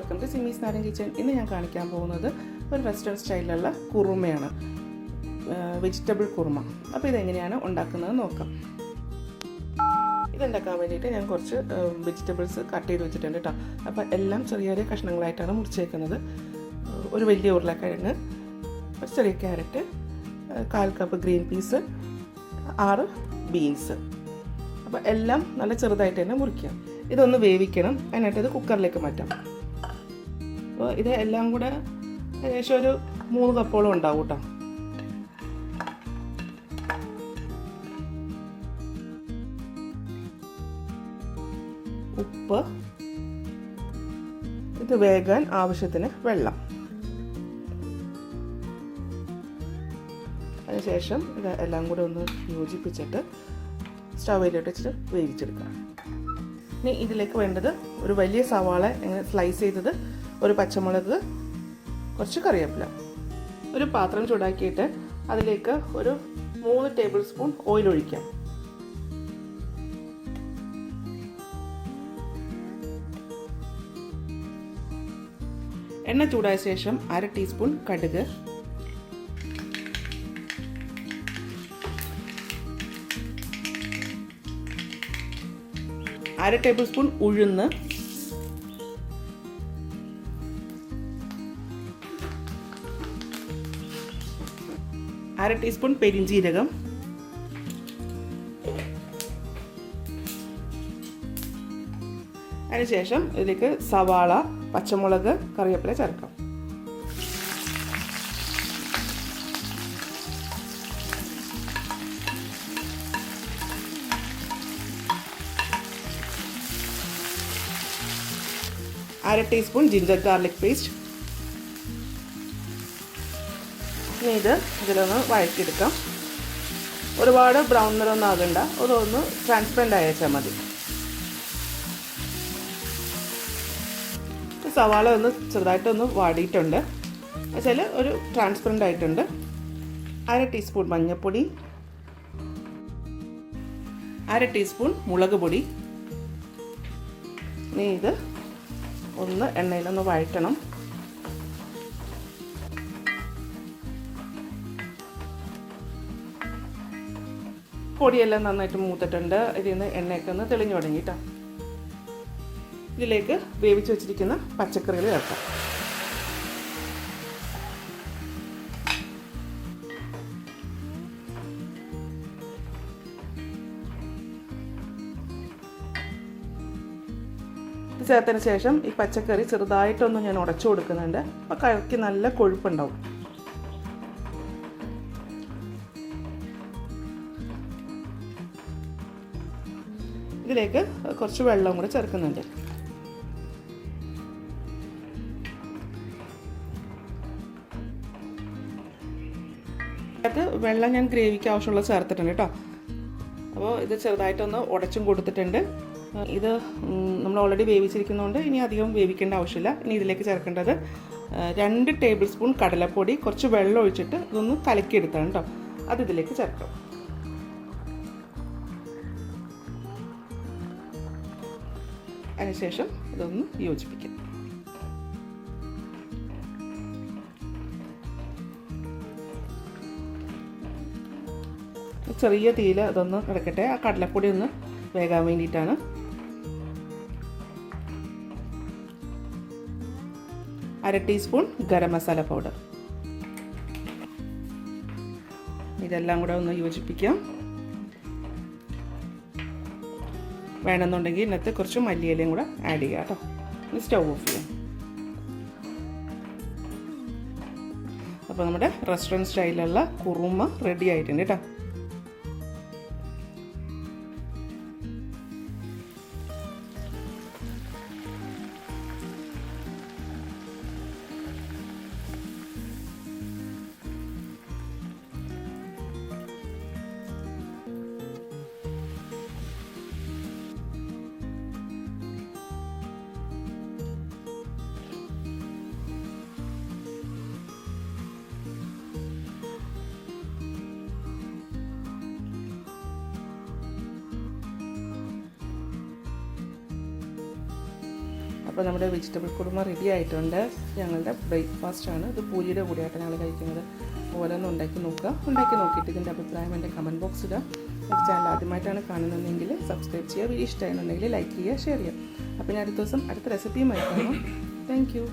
Welcome to സിമീസ് നാടൻ kitchen. ഇന്ന് ഞാൻ കാണിക്കാൻ പോകുന്നത് ഒരു റെസ്റ്റോറൻറ്റ് സ്റ്റൈലിലുള്ള കുറുമയാണ്, വെജിറ്റബിൾ കുറുമ. അപ്പോൾ ഇതെങ്ങനെയാണ് ഉണ്ടാക്കുന്നത് നോക്കാം. ഇതുണ്ടാക്കാൻ വേണ്ടിയിട്ട് ഞാൻ കുറച്ച് വെജിറ്റബിൾസ് കട്ട് ചെയ്ത് വെച്ചിട്ടുണ്ട് കേട്ടോ. അപ്പോൾ എല്ലാം ചെറിയ ചെറിയ കഷ്ണങ്ങളായിട്ടാണ് മുറിച്ചേക്കുന്നത്. ഒരു വലിയ ഉരുളക്കിഴങ്ങ്, ഒരു ചെറിയ carrot, 1/4 cup green peas, 6 beans. അപ്പോൾ എല്ലാം നല്ല ചെറുതായിട്ട് തന്നെ മുറിക്കാം. ഇതൊന്ന് വേവിക്കണം, അതിനായിട്ട് ഇത് കുക്കറിലേക്ക് മാറ്റാം. അപ്പോൾ ഇത് എല്ലാം കൂടെ ഏകദേശം ഒരു 3 കപ്പോളം ഉണ്ടാവും കേട്ടോ. ഉപ്പ്, ഇത് വേകാൻ ആവശ്യത്തിന് വെള്ളം. അതിനുശേഷം ഇത് എല്ലാം കൂടെ ഒന്ന് യോജിപ്പിച്ചിട്ട് സ്റ്റൗവിലോട്ട് വെച്ചിട്ട് വേവിച്ചെടുക്കാം. ഇനി ഇതിലേക്ക് വേണ്ടത് ഒരു വലിയ സവാള ഇങ്ങനെ സ്ലൈസ് ചെയ്തത്, ഒരു പച്ചമുളക്, കുറച്ച് കറിവേപ്പില. ഒരു പാത്രം ചൂടാക്കിയിട്ട് അതിലേക്ക് ഒരു 3 ടേബിൾ സ്പൂൺ ഓയിൽ ഒഴിക്കാം. എണ്ണ ചൂടായ ശേഷം 1/2 ടീസ്പൂൺ കടുക്, 1/2 ടേബിൾ സ്പൂൺ ഉഴുന്ന്, 1/2 ടീസ്പൂൺ പെരിഞ്ജീരകം, അതിനുശേഷം ഇതിലേക്ക് സവാള, പച്ചമുളക്, കറിവേപ്പില ചേർക്കാം. അര ടീസ്പൂൺ ജിഞ്ചർ ഗാർലിക് പേസ്റ്റ്. ഇനി ഇതിലൊന്ന് വഴറ്റിയെടുക്കാം. ഒരുപാട് ബ്രൗൺ നിറമൊന്നും ആകണ്ട, അതൊന്ന് ട്രാൻസ്പെറൻ്റ് അയച്ചാൽ മതി. സവാള ഒന്ന് ചെറുതായിട്ടൊന്ന് വാടിയിട്ടുണ്ട്, വെച്ചാൽ ഒരു ട്രാൻസ്പെറൻ്റ് ആയിട്ടുണ്ട്. 1/2 ടീസ്പൂൺ മഞ്ഞൾപ്പൊടി, 1/2 ടീസ്പൂൺ മുളക് പൊടി. ഇനി ഇത് ഒന്ന് എണ്ണയിലൊന്ന് വഴറ്റണം. പൊടിയെല്ലാം നന്നായിട്ട് മൂത്തിട്ടുണ്ട്. ഇതിൽ നിന്ന് എണ്ണയൊക്കെ ഒന്ന് തെളിഞ്ഞു തുടങ്ങി കേട്ടോ. ഇതിലേക്ക് വേവിച്ച് വെച്ചിരിക്കുന്ന പച്ചക്കറികൾ ചേർക്കാം. ഇത് ചേർത്തതിന് ശേഷം ഈ പച്ചക്കറി ചെറുതായിട്ടൊന്ന് ഞാൻ ഉടച്ചു കൊടുക്കുന്നുണ്ട്. അപ്പോൾ കറിക്ക് നല്ല കൊഴുപ്പുണ്ടാവും. ഇതിലേക്ക് കുറച്ച് വെള്ളം കൂടെ ചേർക്കുന്നുണ്ട്. വെള്ളം ഞാൻ ഗ്രേവിക്ക് ആവശ്യമുള്ള ചേർത്തിട്ടുണ്ട് കേട്ടോ. അപ്പോൾ ഇത് ചെറുതായിട്ടൊന്ന് ഉടച്ചും കൊടുത്തിട്ടുണ്ട്. ഇത് നമ്മൾ ഓൾറെഡി വേവിച്ചിരിക്കുന്നതുകൊണ്ട് ഇനി അധികം വേവിക്കേണ്ട ആവശ്യമില്ല. ഇനി ഇതിലേക്ക് ചേർക്കേണ്ടത് 2 ടേബിൾ സ്പൂൺ കടലപ്പൊടി, കുറച്ച് വെള്ളം ഒഴിച്ചിട്ട് ഇതൊന്ന് കലക്കിയെടുത്താണ് കേട്ടോ. അത് ഇതിലേക്ക് ചേർക്കാം. അതിനുശേഷം ഇതൊന്ന് യോജിപ്പിക്കാം. ചെറിയ തീയിൽ അതൊന്ന് കിടക്കട്ടെ. ആ കടലപ്പൊടി ഒന്ന് വേകാൻ വേണ്ടിയിട്ടാണ്. അര ടീസ്പൂൺ ഗരം മസാല പൗഡർ. ഇതെല്ലാം കൂടെ ഒന്ന് യോജിപ്പിക്കാം. വേണമെന്നുണ്ടെങ്കിൽ ഇതിനകത്ത് കുറച്ച് മല്ലിയിലയും കൂടെ ആഡ് ചെയ്യാം കേട്ടോ. ഇനി സ്റ്റൗ ഓഫ് ചെയ്യാം. അപ്പോൾ നമ്മുടെ റെസ്റ്റോറൻറ്റ് സ്റ്റൈലിലുള്ള കുറുമ റെഡി ആയിട്ടുണ്ട് കേട്ടോ. അപ്പോൾ നമ്മുടെ വെജിറ്റബിൾ കുറുമ റെഡി ആയിട്ടുണ്ട്. ഞങ്ങളുടെ ബ്രേക്ക്ഫാസ്റ്റാണ്. ഇത് പൂരിയുടെ കൂടെയായിട്ട് ഞങ്ങൾ കഴിക്കുന്നത്. ഓരോന്നും ഉണ്ടാക്കി നോക്കുക. ഉണ്ടാക്കി നോക്കിയിട്ട് ഇതിൻ്റെ അഭിപ്രായം എൻ്റെ കമൻറ്റ് ബോക്സിൽ ഇടുക. എൻ്റെ ചാനൽ ആദ്യമായിട്ടാണ് കാണുന്നതെങ്കിൽ സബ്സ്ക്രൈബ് ചെയ്യുക. വീഡിയോ ഇഷ്ടമായിരുന്നുണ്ടെങ്കിൽ ലൈക്ക് ചെയ്യുക, ഷെയർ ചെയ്യുക. അപ്പോൾ ഞാൻ അടുത്ത ദിവസം അടുത്ത റെസിപ്പിയുമായി കാണാം. Thank you.